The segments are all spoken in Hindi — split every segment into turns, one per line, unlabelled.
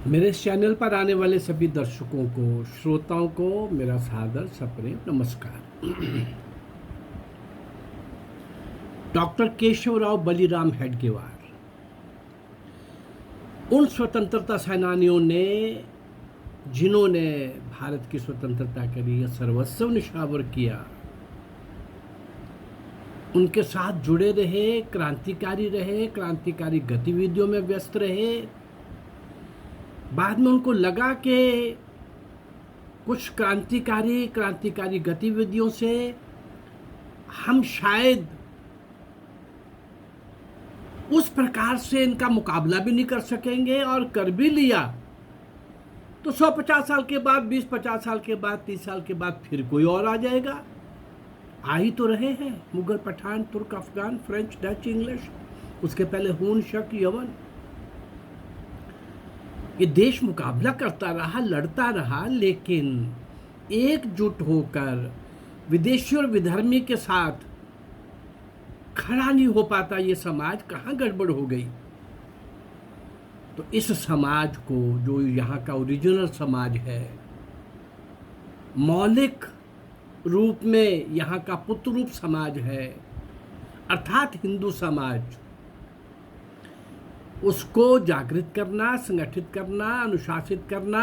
मेरे इस चैनल पर आने वाले सभी दर्शकों को, श्रोताओं को मेरा सादर सप्रेम नमस्कार। डॉक्टर केशवराव बलिराम हेडगेवार उन स्वतंत्रता सेनानियों ने जिन्होंने भारत की स्वतंत्रता के लिए सर्वस्व निछावर किया, उनके साथ जुड़े रहे, क्रांतिकारी गतिविधियों में व्यस्त रहे। बाद में उनको लगा कि कुछ क्रांतिकारी गतिविधियों से हम शायद उस प्रकार से इनका मुकाबला भी नहीं कर सकेंगे, और कर भी लिया तो 150 साल के बाद, 20-50 साल के बाद, 30 साल के बाद फिर कोई और आ जाएगा। आ ही तो रहे हैं मुगल, पठान, तुर्क, अफगान, फ्रेंच, डच, इंग्लिश, उसके पहले हून, शक, यवन। ये देश मुकाबला करता रहा, लड़ता रहा, लेकिन एकजुट होकर विदेशी और विधर्मी के साथ खड़ा नहीं हो पाता। ये समाज कहाँ गड़बड़ हो गई। तो इस समाज को, जो यहाँ का ओरिजिनल समाज है, मौलिक रूप में यहाँ का पुत्र रूप समाज है, अर्थात हिंदू समाज, उसको जागृत करना, संगठित करना, अनुशासित करना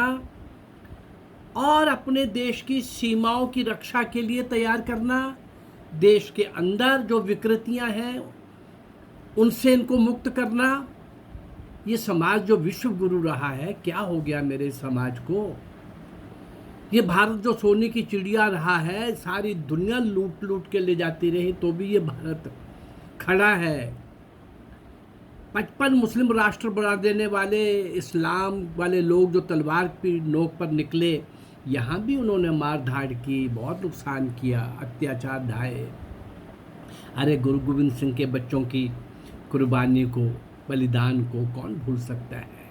और अपने देश की सीमाओं की रक्षा के लिए तैयार करना। देश के अंदर जो विकृतियां हैं उनसे इनको मुक्त करना। ये समाज जो विश्व गुरु रहा है, क्या हो गया मेरे समाज को। ये भारत जो सोने की चिड़िया रहा है, सारी दुनिया लूट लूट के ले जाती रही, तो भी ये भारत खड़ा है। 55 मुस्लिम राष्ट्र बना देने वाले इस्लाम वाले लोग जो तलवार की नोक पर निकले, यहाँ भी उन्होंने मार धाड़ की, बहुत नुकसान किया, अत्याचार ढाए। अरे गुरु गोविंद सिंह के बच्चों की कुर्बानी को, बलिदान को कौन भूल सकता है।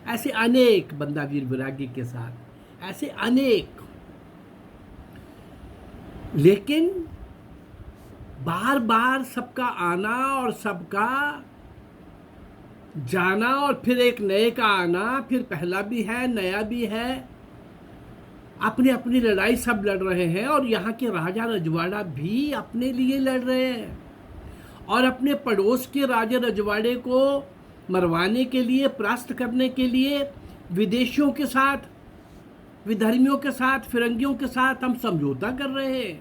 ऐसे अनेक, बंदा वीर विरागी के साथ ऐसे अनेक। लेकिन बार बार सबका आना और सबका जाना, और फिर एक नए का आना, फिर पहला भी है, नया भी है। अपनी अपनी लड़ाई सब लड़ रहे हैं, और यहाँ के राजा रजवाड़ा भी अपने लिए लड़ रहे हैं, और अपने पड़ोस के राजा रजवाड़े को मरवाने के लिए, परास्त करने के लिए विदेशियों के साथ, विधर्मियों के साथ, फिरंगियों के साथ हम समझौता कर रहे हैं।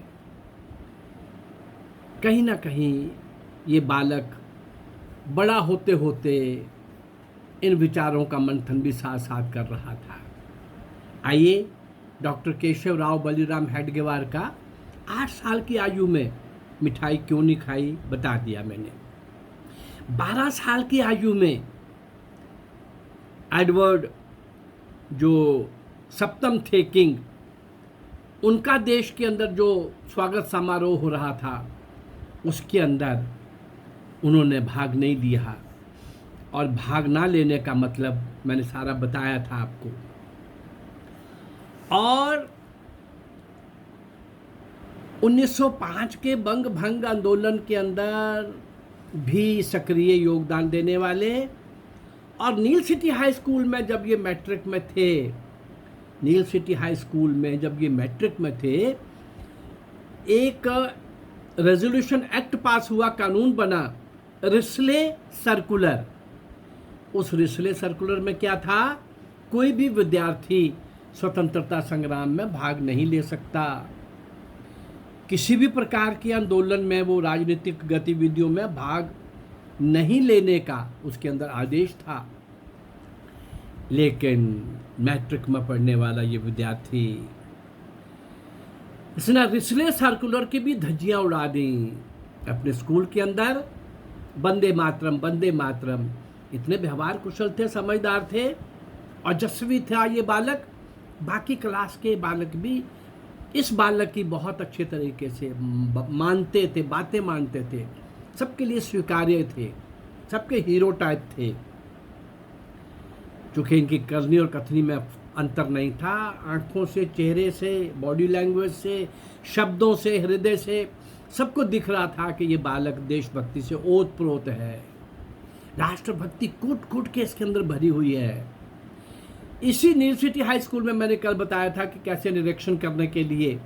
कहीं ना कहीं ये बालक बड़ा होते होते इन विचारों का मंथन भी साथ साथ कर रहा था। आइए, डॉक्टर केशवराव बलिराम हेडगेवार का 8 साल की आयु में मिठाई क्यों नहीं खाई बता दिया मैंने। 12 साल की आयु में एडवर्ड जो सप्तम थे किंग, उनका देश के अंदर जो स्वागत समारोह हो रहा था, उसके अंदर उन्होंने भाग नहीं लिया। और भाग ना लेने का मतलब मैंने सारा बताया था आपको। और 1905 के बंग भंग आंदोलन के अंदर भी सक्रिय योगदान देने वाले, और नील सिटी हाई स्कूल में जब ये मैट्रिक में थे, नील सिटी हाई स्कूल में जब ये मैट्रिक में थे, एक रेजोल्यूशन एक्ट पास हुआ, कानून बना, रिस्ले सर्कुलर। उस रिस्ले सर्कुलर में क्या था, कोई भी विद्यार्थी स्वतंत्रता संग्राम में भाग नहीं ले सकता। किसी भी प्रकार के आंदोलन में, वो राजनीतिक गतिविधियों में भाग नहीं लेने का उसके अंदर आदेश था। लेकिन मैट्रिक में पढ़ने वाला ये विद्यार्थी, इसने रिस्ले सर्कुलर की भी धज्जियां उड़ा दी अपने स्कूल के अंदर। वंदे मातरम, वंदे मातरम। इतने व्यवहार कुशल थे, समझदार थे, और यशस्वी था ये बालक। बाकी क्लास के बालक भी इस बालक की बहुत अच्छे तरीके से मानते थे, बातें मानते थे, सबके लिए स्वीकार्य थे, सबके हीरो टाइप थे। चूँकि इनकी करनी और कथनी में अंतर नहीं था, आंखों से, चेहरे से, बॉडी लैंग्वेज से, शब्दों से, हृदय से सबको दिख रहा था कि ये बालक देशभक्ति से ओतप्रोत है। राष्ट्रभक्ति कूट कूट के इसके अंदर भरी हुई है। इसी नील सिटी हाई स्कूल में मैंने कल बताया था कि कैसे निरीक्षण करने के लिए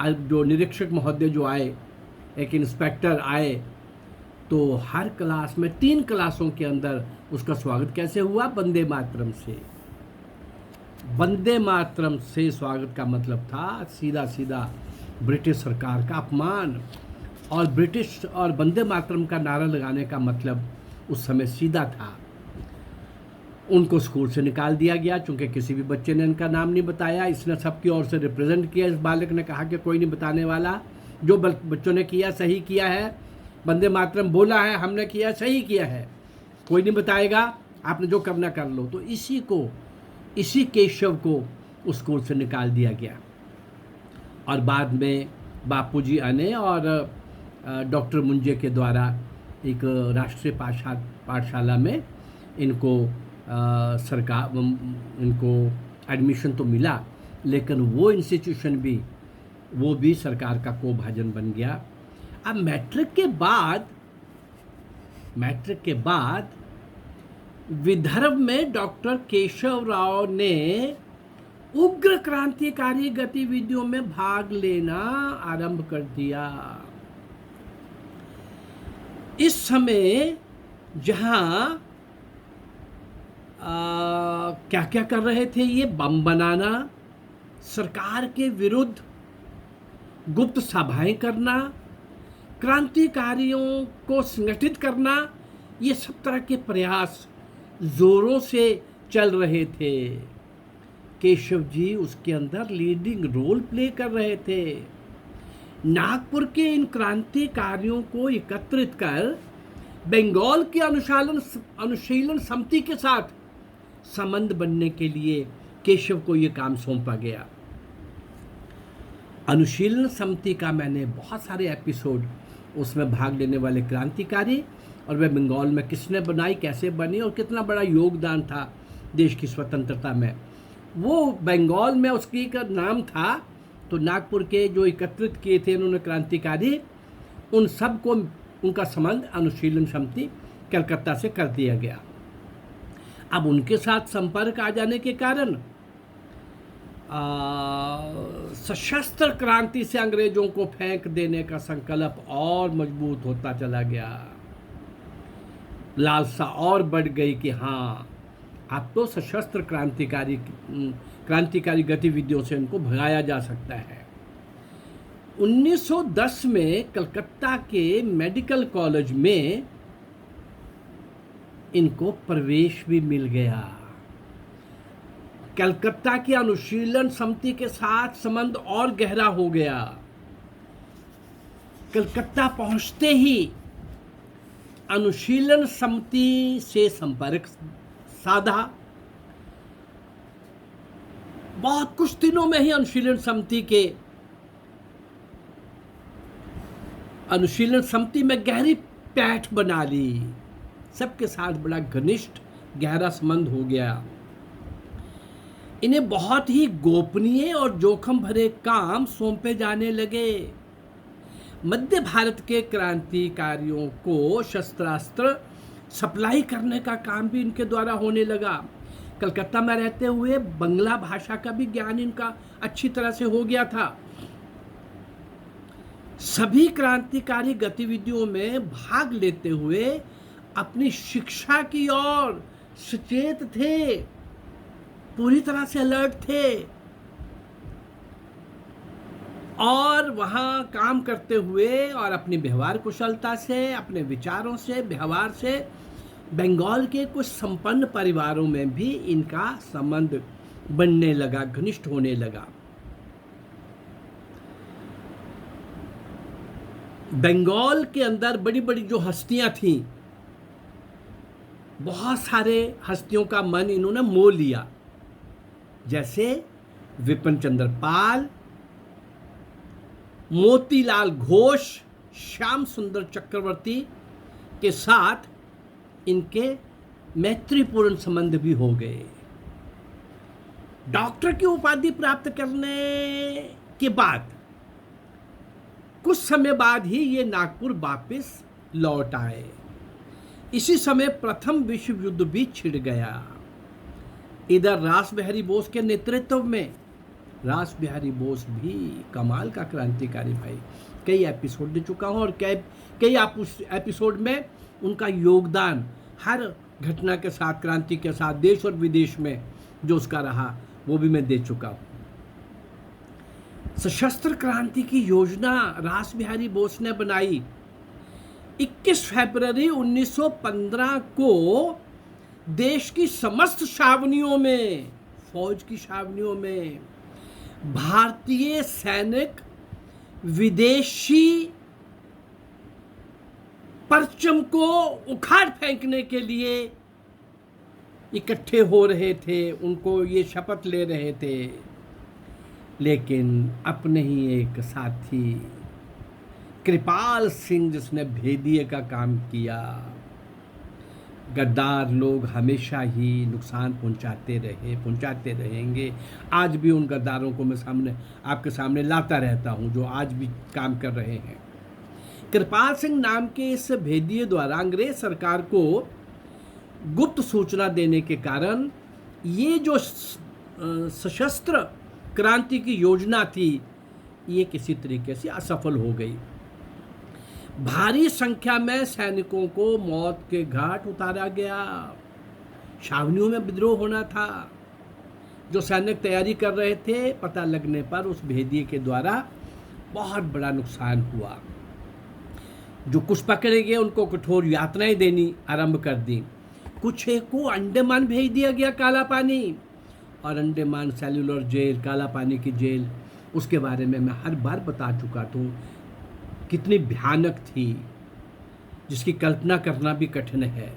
जो निरीक्षक महोदय जो आए, एक इंस्पेक्टर आए, तो हर क्लास में 3 क्लासों के अंदर उसका स्वागत कैसे हुआ? वंदे मातरम से। वंदे मातरम से स्वागत का मतलब था सीधा सीधा ब्रिटिश सरकार का अपमान, और ब्रिटिश और वंदे मातरम का नारा लगाने का मतलब उस समय सीधा था। उनको स्कूल से निकाल दिया गया, चूँकि किसी भी बच्चे ने इनका नाम नहीं बताया। इसने सबकी ओर से रिप्रेजेंट किया। इस बालक ने कहा कि कोई नहीं बताने वाला, जो बच्चों ने किया सही किया है, वंदे मातरम बोला है, हमने किया सही किया है, कोई नहीं बताएगा, आपने जो करना कर लो। तो इसी केशव को उस स्कूल से निकाल दिया गया। और बाद में बापूजी आने और डॉक्टर मुंजे के द्वारा एक राष्ट्रीय पाठशाला में इनको इनको एडमिशन तो मिला, लेकिन वो इंस्टीट्यूशन भी सरकार का कोभाजन बन गया। अब मैट्रिक के बाद विदर्भ में डॉक्टर केशव राव ने उग्र क्रांतिकारी गतिविधियों में भाग लेना आरंभ कर दिया। इस समय जहां क्या क्या कर रहे थे ये? बम बनाना, सरकार के विरुद्ध गुप्त सभाएं करना, क्रांतिकारियों को संगठित करना, ये सब तरह के प्रयास जोरों से चल रहे थे। केशव जी उसके अंदर लीडिंग रोल प्ले कर रहे थे। नागपुर के इन क्रांतिकारियों को एकत्रित कर बंगाल के अनुशीलन समिति के साथ संबंध बनने के लिए केशव को यह काम सौंपा गया। अनुशीलन समिति का मैंने बहुत सारे एपिसोड, उसमें भाग लेने वाले क्रांतिकारी और वह बंगाल में किसने बनाई, कैसे बनी और कितना बड़ा योगदान था देश की स्वतंत्रता में, वो बंगाल में उसकी का नाम था। तो नागपुर के जो एकत्रित किए थे इन्होंने क्रांतिकारी, उन सब को उनका संबंध अनुशीलन समिति कलकत्ता से कर दिया गया। अब उनके साथ संपर्क आ जाने के कारण सशस्त्र क्रांति से अंग्रेजों को फेंक देने का संकल्प और मजबूत होता चला गया। लालसा और बढ़ गई कि हाँ, अब तो सशस्त्र क्रांतिकारी गतिविधियों से इनको भगाया जा सकता है। 1910 में कलकत्ता के मेडिकल कॉलेज में इनको प्रवेश भी मिल गया। कलकत्ता की अनुशीलन समिति के साथ संबंध और गहरा हो गया। कलकत्ता पहुंचते ही अनुशीलन समिति से संपर्क साधा। बहुत कुछ दिनों में ही अनुशीलन समिति में गहरी पैठ बना ली। सबके साथ बड़ा घनिष्ठ गहरा संबंध हो गया। इन्हें बहुत ही गोपनीय और जोखिम भरे काम सौंपे जाने लगे। मध्य भारत के क्रांतिकारियों को शस्त्रास्त्र सप्लाई करने का काम भी इनके द्वारा होने लगा। कलकत्ता में रहते हुए बंगला भाषा का भी ज्ञान इनका अच्छी तरह से हो गया था। सभी क्रांतिकारी गतिविधियों में भाग लेते हुए अपनी शिक्षा की ओर सचेत थे, पूरी तरह से अलर्ट थे, और वहाँ काम करते हुए और अपनी व्यवहार कुशलता से, अपने विचारों से, व्यवहार से बंगाल के कुछ संपन्न परिवारों में भी इनका संबंध बनने लगा, घनिष्ठ होने लगा। बंगाल के अंदर बड़ी बड़ी जो हस्तियां थीं, बहुत सारे हस्तियों का मन इन्होंने मोह लिया, जैसे विपिन चंद्र पाल, मोतीलाल घोष, श्याम सुंदर चक्रवर्ती के साथ इनके मैत्रीपूर्ण संबंध भी हो गए। डॉक्टर की उपाधि प्राप्त करने के बाद कुछ समय बाद ही ये नागपुर वापस लौट आए। इसी समय प्रथम विश्व युद्ध भी छिड़ गया। इधर रास बिहारी बोस के नेतृत्व में, रास बिहारी बोस भी कमाल का क्रांतिकारी भाई, कई एपिसोड दे चुका हूँ और कई आप उस एपिसोड में उनका योगदान हर घटना के साथ, क्रांति के साथ, देश और विदेश में जो उसका रहा वो भी मैं दे चुका हूँ। सशस्त्र क्रांति की योजना रास बिहारी बोस ने बनाई। 21 फरवरी 1915 को देश की समस्त छावनियों में, फौज की छावनियों में भारतीय सैनिक विदेशी परचम को उखाड़ फेंकने के लिए इकट्ठे हो रहे थे, उनको ये शपथ ले रहे थे। लेकिन अपने ही एक साथी कृपाल सिंह, जिसने भेदिए का काम किया, गद्दार लोग हमेशा ही नुकसान पहुंचाते रहेंगे। आज भी उन गद्दारों को मैं आपके सामने लाता रहता हूं जो आज भी काम कर रहे हैं। कृपाल सिंह नाम के इस भेदिए द्वारा अंग्रेज सरकार को गुप्त सूचना देने के कारण ये जो सशस्त्र क्रांति की योजना थी ये किसी तरीके से असफल हो गई। भारी संख्या में सैनिकों को मौत के घाट उतारा गया। छावनियों में विद्रोह होना था। जो सैनिक तैयारी कर रहे थे, पता लगने पर उस भेदिए के द्वारा बहुत बड़ा नुकसान हुआ। जो कुछ पकड़े गए उनको कठोर यातनाएं देनी आरंभ कर दी। कुछ एक को अंडमान भेज दिया गया, काला पानी, और अंडमान सेल्युलर जेल, काला पानी की जेल, उसके बारे में मैं हर बार बता चुका हूँ कितनी भयानक थी, जिसकी कल्पना करना भी कठिन है।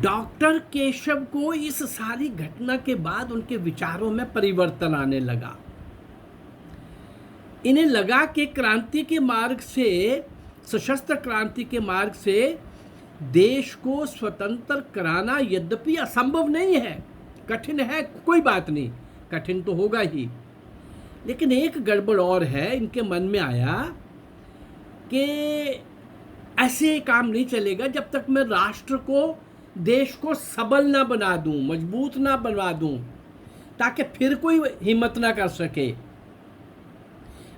डॉक्टर केशव को इस सारी घटना के बाद उनके विचारों में परिवर्तन आने लगा। इन्हें लगा कि क्रांति के मार्ग से, सशस्त्र क्रांति के मार्ग से देश को स्वतंत्र कराना यद्यपि असंभव नहीं है, कठिन है, कोई बात नहीं, कठिन तो होगा ही, लेकिन एक गड़बड़ और है। इनके मन में आया कि ऐसे काम नहीं चलेगा जब तक मैं राष्ट्र को, देश को सबल ना बना दूं, मजबूत ना बनवा दूं, ताकि फिर कोई हिम्मत ना कर सके।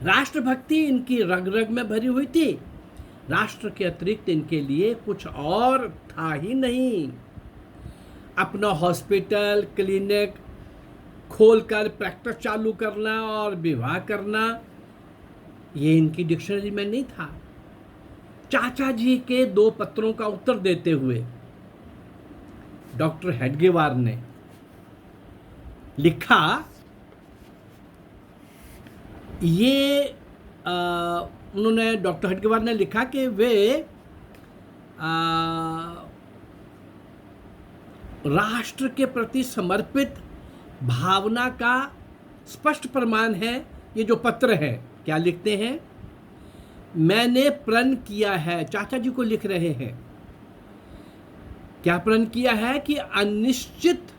राष्ट्रभक्ति इनकी रग रग में भरी हुई थी। राष्ट्र के अतिरिक्त इनके लिए कुछ और था ही नहीं। अपना हॉस्पिटल, क्लिनिक खोलकर प्रैक्टिस चालू करना और विवाह करना, ये इनकी डिक्शनरी में नहीं था। चाचा जी के 2 पत्रों का उत्तर देते हुए डॉक्टर हेडगेवार ने लिखा, उन्होंने, डॉक्टर हेडगेवार ने लिखा कि वे राष्ट्र के प्रति समर्पित भावना का स्पष्ट प्रमाण है। ये जो पत्र है, क्या लिखते हैं, मैंने प्रण किया है, चाचा जी को लिख रहे हैं, क्या प्रण किया है कि अनिश्चित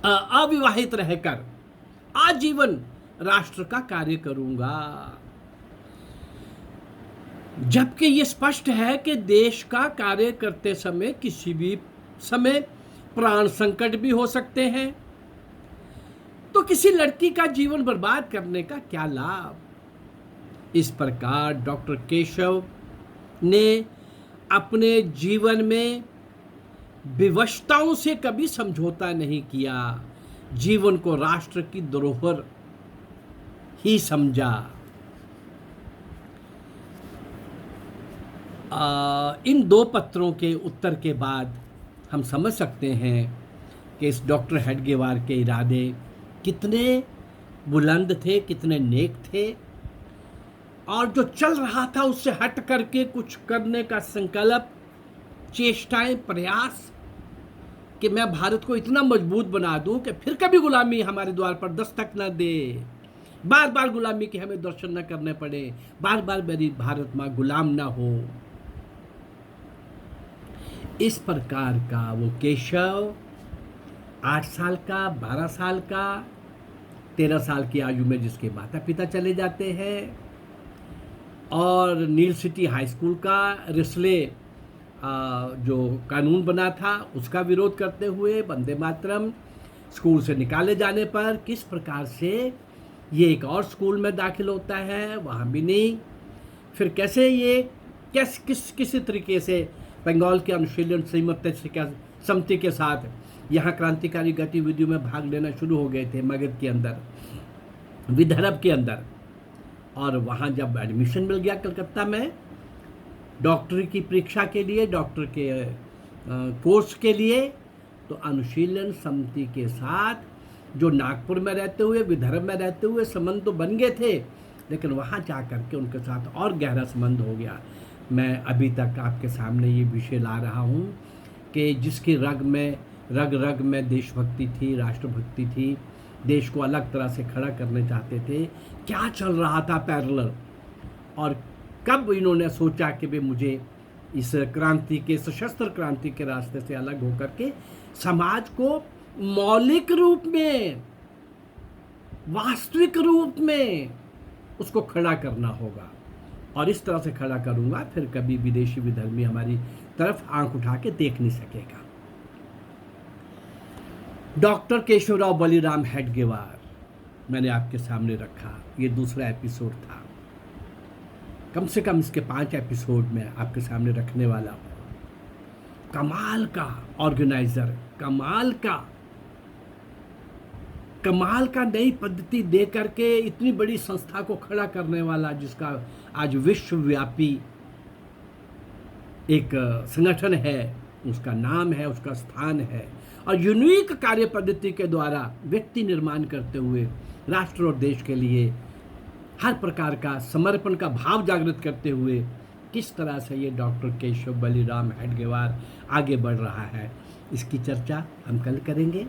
अविवाहित रहकर आजीवन राष्ट्र का कार्य करूंगा। जबकि ये स्पष्ट है कि देश का कार्य करते समय किसी भी समय प्राण संकट भी हो सकते हैं, तो किसी लड़की का जीवन बर्बाद करने का क्या लाभ। इस प्रकार डॉक्टर केशव ने अपने जीवन में विवशताओं से कभी समझौता नहीं किया, जीवन को राष्ट्र की धरोहर ही समझा। इन 2 पत्रों के उत्तर के बाद हम समझ सकते हैं कि इस डॉक्टर हेडगेवार के इरादे कितने बुलंद थे, कितने नेक थे, और जो चल रहा था उससे हट करके कुछ करने का संकल्प, चेष्टाएं, प्रयास कि मैं भारत को इतना मजबूत बना दूं कि फिर कभी गुलामी हमारे द्वार पर दस्तक न दे, बार बार गुलामी के हमें दर्शन न करने पड़े, बार बार मेरी भारत माँ गुलाम ना हो। इस प्रकार का वो केशव 8 साल का, 12 साल का, 13 साल की आयु में जिसके माता पिता चले जाते हैं, और नील सिटी हाई स्कूल का रिस्ले जो कानून बना था उसका विरोध करते हुए, वंदे मातरम स्कूल से निकाले जाने पर किस प्रकार से ये एक और स्कूल में दाखिल होता है, वहाँ भी नहीं। फिर कैसे ये किसी तरीके से बंगाल के अनुशीलन समिति के साथ यहाँ क्रांतिकारी गतिविधियों में भाग लेना शुरू हो गए थे मगध के अंदर, विदर्भ के अंदर। और वहाँ जब एडमिशन मिल गया कलकत्ता में डॉक्टरी की परीक्षा के लिए, डॉक्टर के कोर्स के लिए, तो अनुशीलन समिति के साथ जो नागपुर में रहते हुए, विदर्भ में रहते हुए संबंध तो बन गए थे, लेकिन वहाँ जा कर के उनके साथ और गहरा संबंध हो गया। मैं अभी तक आपके सामने ये विषय ला रहा हूँ कि जिसकी रग रग में देशभक्ति थी, राष्ट्रभक्ति थी, देश को अलग तरह से खड़ा करने चाहते थे, क्या चल रहा था पैरेलल, और कब इन्होंने सोचा कि भाई मुझे इस क्रांति के, सशस्त्र क्रांति के रास्ते से अलग होकर के समाज को मौलिक रूप में, वास्तविक रूप में उसको खड़ा करना होगा, और इस तरह से खड़ा करूंगा फिर कभी विदेशी विधर्मी हमारी तरफ आंख उठा के देख नहीं सकेगा। डॉक्टर केशवराव बलिराम हेडगेवार मैंने आपके सामने रखा, ये दूसरा एपिसोड था। कम से कम इसके 5 एपिसोड में आपके सामने रखने वाला हूँ। कमाल का ऑर्गेनाइजर, कमाल का नई पद्धति दे करके इतनी बड़ी संस्था को खड़ा करने वाला, जिसका आज विश्वव्यापी एक संगठन है, उसका नाम है, उसका स्थान है, और यूनिक कार्य पद्धति के द्वारा व्यक्ति निर्माण करते हुए राष्ट्र और देश के लिए हर प्रकार का समर्पण का भाव जागृत करते हुए किस तरह से ये डॉक्टर केशव बलिराम हेडगेवार आगे बढ़ रहा है, इसकी चर्चा हम कल करेंगे।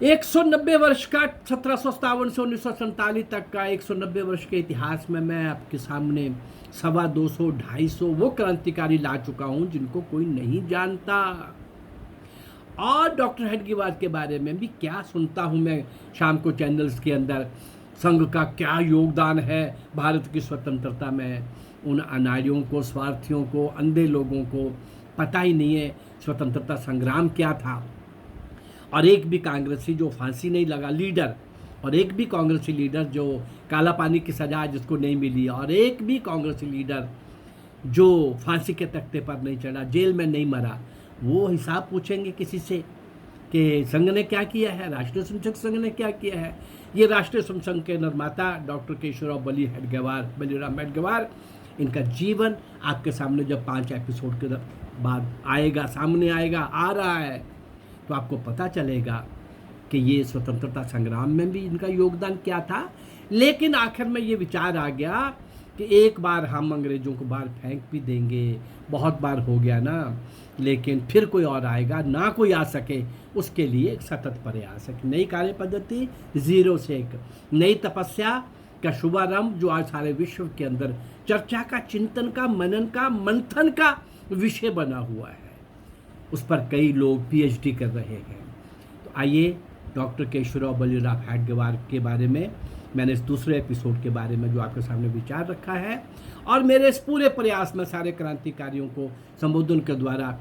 190 वर्ष का 1757 से 1947 तक का 190 वर्ष के इतिहास में मैं आपके सामने 250, 250 वो क्रांतिकारी ला चुका हूँ जिनको कोई नहीं जानता। और डॉक्टर हेडगेवार के बारे में भी क्या सुनता हूँ मैं शाम को चैनल्स के अंदर, संघ का क्या योगदान है भारत की स्वतंत्रता में। उन अनार्यों को, स्वार्थियों को, अंधे लोगों को पता ही नहीं है स्वतंत्रता संग्राम क्या था। और एक भी कांग्रेसी जो फांसी नहीं लगा लीडर, और एक भी कांग्रेसी लीडर जो काला पानी की सजा जिसको नहीं मिली, और एक भी कांग्रेसी लीडर जो फांसी के तख्ते पर नहीं चढ़ा, जेल में नहीं मरा, वो हिसाब पूछेंगे किसी से कि संघ ने क्या किया है, राष्ट्रीय स्वयंसेवक संघ ने क्या किया है। ये राष्ट्रीय स्वयंसेवक संघ के निर्माता डॉक्टर केशवराव बलिराम हेडगेवार, इनका जीवन आपके सामने जब 5 एपिसोड के बाद आएगा, सामने आएगा, आ रहा है, तो आपको पता चलेगा कि ये स्वतंत्रता संग्राम में भी इनका योगदान क्या था। लेकिन आखिर में ये विचार आ गया कि एक बार हम अंग्रेज़ों को बाहर फेंक भी देंगे, बहुत बार हो गया ना, लेकिन फिर कोई और आएगा ना, कोई आ सके, उसके लिए एक सतत प्रयास, एक नई कार्य पद्धति, 0 से एक नई तपस्या का शुभारंभ, जो आज सारे विश्व के अंदर चर्चा का, चिंतन का, मनन का, मंथन का विषय बना हुआ है। उस पर कई लोग PhD कर रहे हैं। तो आइए डॉक्टर केशवराव बलिराम हेडगेवार के बारे में मैंने इस दूसरे एपिसोड के बारे में जो आपके सामने विचार रखा है, और मेरे इस पूरे प्रयास में सारे क्रांतिकारियों को संबोधन के द्वारा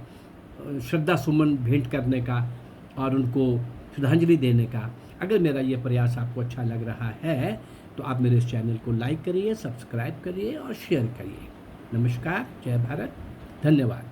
श्रद्धा सुमन भेंट करने का और उनको श्रद्धांजलि देने का, अगर मेरा ये प्रयास आपको अच्छा लग रहा है तो आप मेरे इस चैनल को लाइक करिए, सब्सक्राइब करिए और शेयर करिए। नमस्कार, जय भारत, धन्यवाद।